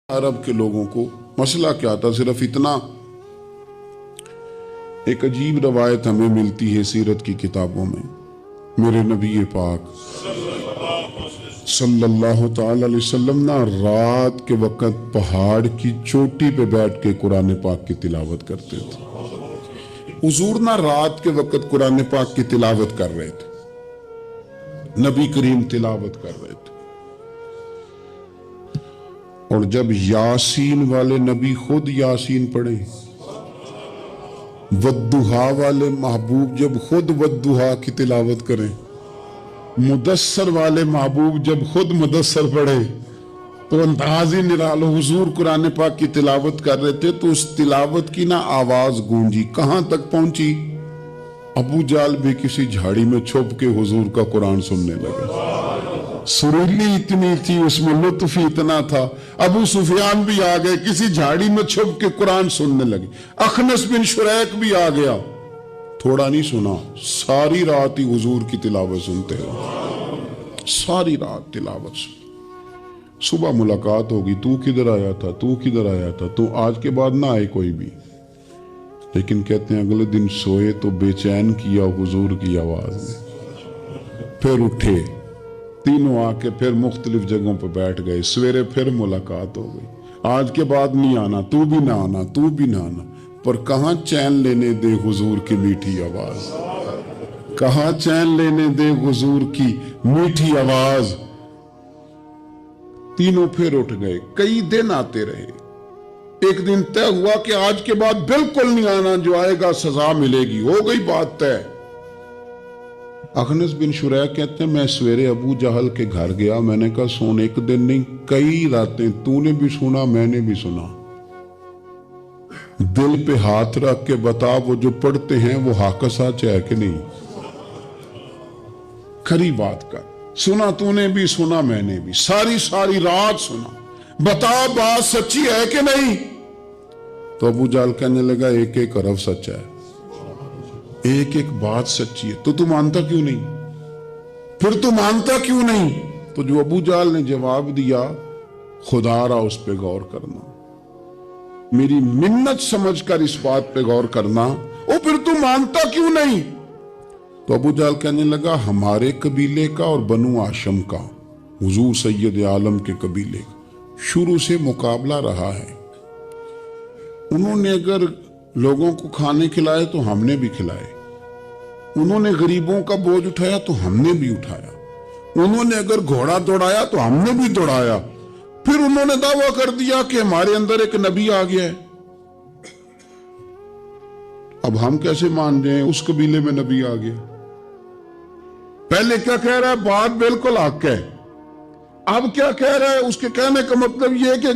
عرب کے لوگوں کو مسئلہ کیا تھا؟ صرف اتنا، ایک عجیب روایت ہمیں ملتی ہے سیرت کی کتابوں میں، میرے نبی پاک صلی اللہ تعالی علیہ وسلم نا رات کے وقت پہاڑ کی چوٹی پہ بیٹھ کے قرآن پاک کی تلاوت کرتے تھے۔ حضور نا رات کے وقت قرآن پاک کی تلاوت کر رہے تھے، نبی کریم تلاوت کر رہے تھے، اور جب یاسین والے نبی خود یاسین پڑھیں، والضحیٰ والے محبوب جب خود والضحیٰ کی تلاوت کریں، مدثر والے محبوب جب خود مدثر پڑھے، تو انداز ہی نرالو۔ حضور قرآن پاک کی تلاوت کر رہے تھے تو اس تلاوت کی نا آواز گونجی، کہاں تک پہنچی؟ ابو جہل بھی کسی جھاڑی میں چھپ کے حضور کا قرآن سننے لگے۔ سریلی اتنی تھی، اس میں لطف اتنا تھا، ابو سفیان بھی آ گئے، کسی جھاڑی میں چھپ کے قرآن سننے لگے۔ اخنس بن شریک بھی آ گیا، تھوڑا نہیں سنا، ساری رات ہی حضور کی تلاوت سنتے ہیں، ساری رات تلاوت سن۔ صبح ملاقات ہوگی، تو کدھر آیا تھا، تو کدھر آیا تھا، تو آج کے بعد نہ آئے کوئی بھی، لیکن کہتے ہیں اگلے دن سوئے تو بے چین کیا حضور کی آواز نے، پھر اٹھے، تینوں آ کے پھر مختلف جگہوں پہ بیٹھ گئے، سویرے پھر ملاقات ہو گئی، آج کے بعد نہیں آنا، تو بھی نہ آنا، تو بھی نہ آنا، پر کہاں چین لینے دے حضور کی میٹھی آواز، کہاں چین لینے دے حضور کی میٹھی آواز۔ تینوں پھر اٹھ گئے، کئی دن آتے رہے، ایک دن طے ہوا کہ آج کے بعد بالکل نہیں آنا، جو آئے گا سزا ملے گی، ہو گئی بات طے۔ اخنس بن شریک کہتے ہیں میں سویرے ابو جہل کے گھر گیا، میں نے کہا سن، ایک دن نہیں کئی راتیں تو نے بھی سنا، میں نے بھی سنا، دل پہ ہاتھ رکھ کے بتا وہ جو پڑھتے ہیں وہ حق سچ ہے کہ نہیں، کھری بات کر، سنا تو نے بھی، سنا میں نے بھی، ساری رات سنا، بتا بات سچی ہے کہ نہیں؟ تو ابو جہل کہنے لگا ایک ایک حرف سچ ہے، ایک ایک بات سچی ہے، تو مانتا کیوں نہیں؟ پھر تو مانتا کیوں نہیں؟ تو جو ابو جہل نے جواب دیا، خدا را اس پہ غور کرنا، میری منت سمجھ کر اس بات پہ غور کرنا، او پھر تو مانتا کیوں نہیں؟ تو ابو جہل کہنے لگا ہمارے قبیلے کا اور بنو ہاشم کا، حضور سید عالم کے قبیلے کا شروع سے مقابلہ رہا ہے، انہوں نے اگر لوگوں کو کھانے کھلائے تو ہم نے بھی کھلائے، انہوں نے غریبوں کا بوجھ اٹھایا تو ہم نے بھی اٹھایا، انہوں نے اگر گھوڑا دوڑایا تو ہم نے بھی دوڑایا، پھر انہوں نے دعویٰ کر دیا کہ ہمارے اندر ایک نبی آ گیا ہے۔ اب ہم کیسے مان جائیں اس قبیلے میں نبی آ گیا؟ پہلے کیا کہہ رہا ہے؟ بات بالکل حق ہے، اب کیا کہہ رہا ہے؟ اس کے کہنے کا مطلب یہ ہے کہ